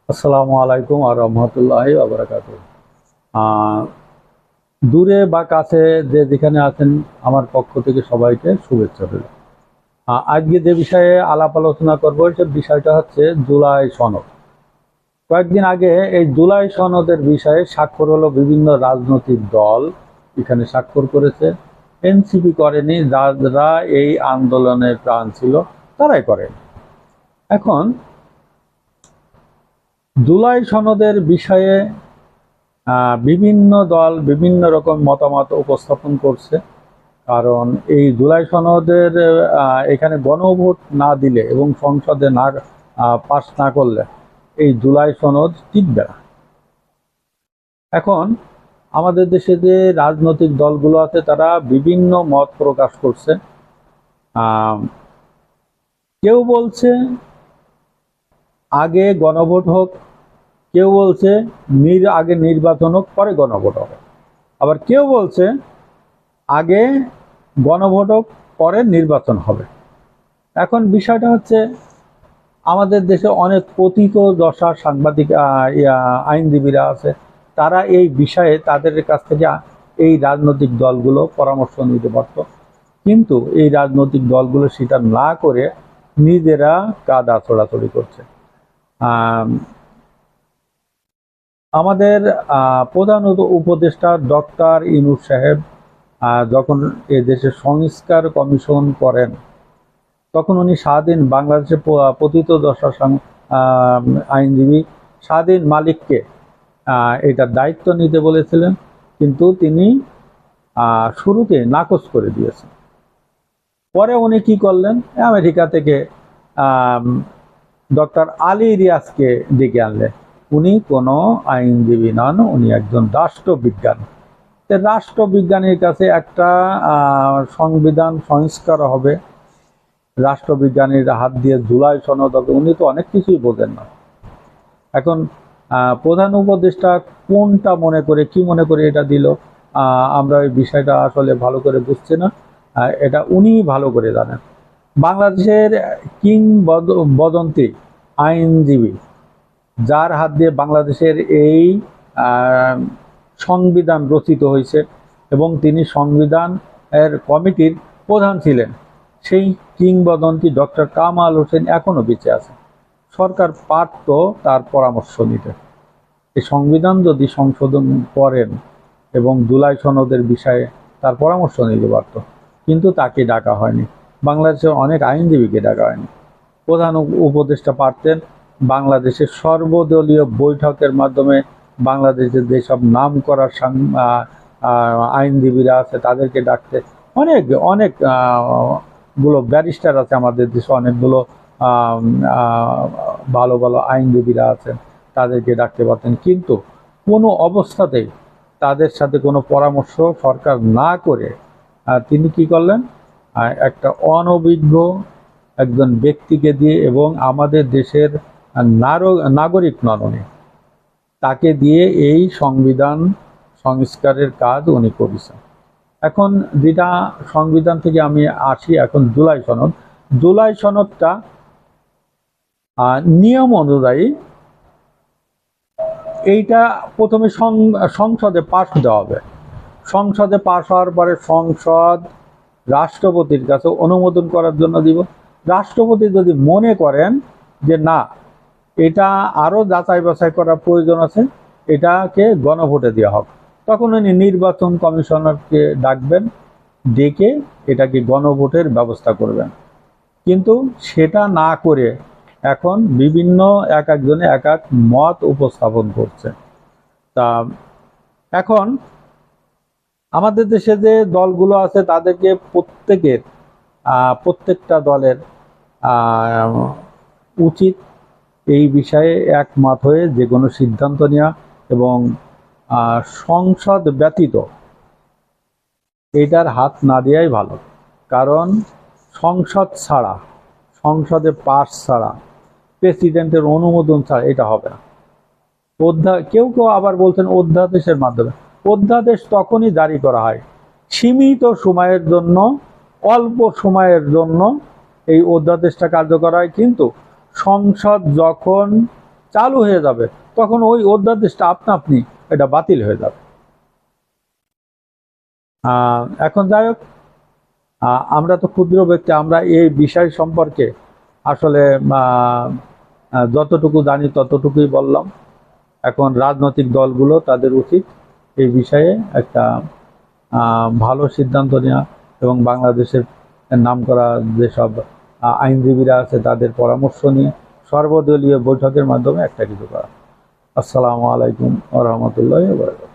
আসসালামু আলাইকুম আর রহমতুল্লাহি ওয়া বারাকাতুহু। আহ, দূরে বা কাছে যে যেখানে আছেন, আমার পক্ষ থেকে সবাইকে শুভেচ্ছা রইল। আজকে যে বিষয়ে আলাপ আলোচনা করবো সে বিষয়টা হচ্ছে জুলাই সনদ। কয়েকদিন আগে এই জুলাই সনদের বিষয়ে স্বাক্ষর হলো, বিভিন্ন রাজনৈতিক দল এখানে স্বাক্ষর করেছে। এনসিপি করেনি, যারা এই আন্দোলনের প্রাণ ছিল তারাই করেন। এখন জুলাই সনদের বিষয়ে বিভিন্ন দল বিভিন্ন রকম মতামত উপস্থাপন করছে। কারণ এই জুলাই সনদের এখানে গণভোট না দিলে এবং সংসদে না পাস না করলে এই জুলাই সনদ টিকবে না। এখন আমাদের দেশে যে রাজনৈতিক দলগুলো আছে তারা বিভিন্ন মত প্রকাশ করছে। কেউ বলছে আগে গণভোট হোক, কেউ বলছে আগে নির্বাচন হোক পরে গণভোট হবে, আবার কেউ বলছে আগে গণভোট হোক পরে নির্বাচন হবে। এখন বিষয়টা হচ্ছে, আমাদের দেশে অনেক পতিত দশা সাংবাদিক আইনজীবীরা আছে, তারা এই বিষয়ে তাদের কাছ থেকে এই রাজনৈতিক দলগুলো পরামর্শ নিতে পারত, কিন্তু এই রাজনৈতিক দলগুলো সেটা না করে নিজেরা কাদা ছোড়াছড়ি করছে। আমাদের প্রধান উপদেষ্টা ডক্টর ইউনূস সাহেব যখন এ দেশের সংস্কার কমিশন করেন, তখন উনি স্বাধীন বাংলাদেশের পতিত দশা আইনজীবী স্বাধীন মালিককে এটার দায়িত্ব নিতে বলেছিলেন, কিন্তু তিনি শুরুতে নাকচ করে দিয়েছেন। পরে উনি কি করলেন, আমেরিকা থেকে ডক্টর আলী রিয়াজকে ডেকে আনলেন। উনি কোনো আইনজীবী নন, উনি একজন রাষ্ট্রবিজ্ঞানী। রাষ্ট্রবিজ্ঞানীর কাছে একটা সংবিধান সংস্কার হবে, রাষ্ট্রবিজ্ঞানীর হাত দিয়ে জুলাই সনদ হবে, উনি তো অনেক কিছুই বোঝেন না। এখন প্রধান উপদেষ্টা কোনটা মনে করে কি মনে করে এটা দিল, আমরা এই বিষয়টা আসলে ভালো করে বুঝছি না। এটা উনি ভালো করে জানেন। বাংলাদেশের কিংবদন্তি আইনজীবী, যার হাত দিয়ে বাংলাদেশের এই সংবিধান রচিত হয়েছে এবং তিনি সংবিধান এর কমিটির প্রধান ছিলেন, সেই কিংবদন্তি ডক্টর কামাল হোসেন এখনো বেঁচে আছে। সরকার পারত তার পরামর্শ নিতে। এই সংবিধান যদি সংশোধন করেন এবং জুলাই সনদের বিষয়ে তার পরামর্শ নিতে পারত, কিন্তু তাকে ডাকা হয়নি। বাংলাদেশের অনেক আইনজীবীকে ডাকা হয়নি। প্রধান উপদেষ্টা পারতেন বাংলাদেশের সর্বদলীয় বৈঠকের মাধ্যমে বাংলাদেশের যেসব নাম করা আইনজীবীরা আছে তাদেরকে ডাকতে। অনেক অনেক গুলো ব্যারিস্টার আছে আমাদের দেশে, অনেকগুলো ভালো ভালো আইনজীবীরা আছেন, তাদেরকে ডাকতে পারতেন, কিন্তু কোনো অবস্থাতেই তাদের সাথে কোনো পরামর্শ সরকার না করে তিনি কি করলেন, একটা অনভিজ্ঞ একজন ব্যক্তিকে দিয়ে এবং আমাদের দেশের নাগরিক নন উনি, তাকে দিয়ে এই সংবিধান সংস্কারের কাজ উনি করেছেন। এখন যেটা সংবিধান থেকে আমি আসি, এখন জুলাই সনদ। জুলাই সনদটা নিয়ম অনুযায়ী এইটা প্রথমে সংসদে পাশ দেওয়া হবে। সংসদে পাশ হওয়ার পরে সংসদ রাষ্ট্রপতির কাছে অনুমোদন করার জন্য দিব। রাষ্ট্রপতি যদি মনে করেন যে না, এটা আরও যাচাই বাছাই করার প্রয়োজন আছে, এটাকে গণভোটে দেওয়া হবে, তখন উনি নির্বাচন কমিশনারকে ডাকবেন, ডেকে এটাকে গণভোটের ব্যবস্থা করবেন। কিন্তু সেটা না করে এখন বিভিন্ন একজনে এক এক মত উপস্থাপন করছে। তা এখন আমাদের দেশে যে দলগুলো আছে তাদেরকে প্রত্যেকটা দলের উচিত এই বিষয়ে একমত হয়ে যে কোনো সিদ্ধান্ত নেওয়া এবং সংসদ ব্যতীত এটার হাত না দেওয়াই ভালো। কারণ সংসদ ছাড়া, সংসদে পাস ছাড়া, প্রেসিডেন্টের অনুমোদন ছাড়া এটা হবে না। কেউ কেউ আবার বলছেন অধ্যাদেশের মাধ্যমে। অধ্যাদেশ তখনই জারি করা হয় সীমিত সময়ের জন্য, অল্প সময়ের জন্য এই অধ্যাদেশটা কার্যকর হয়, কিন্তু সংসদ যখন চালু হয়ে যাবে, তখন ওই অধ্যাদেশটা আপনা আপনি এটা বাতিল হয়ে যাবে। এখন যাই হোক, আমরা তো ক্ষুদ্র ব্যক্তি, আমরা এই বিষয় সম্পর্কে আসলে যতটুকু জানি ততটুকুই বললাম। এখন রাজনৈতিক দলগুলো তাদের উচিত এই বিষয়ে একটা ভালো সিদ্ধান্ত নেওয়া এবং বাংলাদেশের নামকরা যেসব আইনজীবীরা আছে তাদের পরামর্শ নিয়ে সর্বদলীয় বৈঠকের মাধ্যমে একটা কিছু করা। আসসালামু আলাইকুম ওয়া রাহমাতুল্লাহি ওয়া বারাকাতুহু।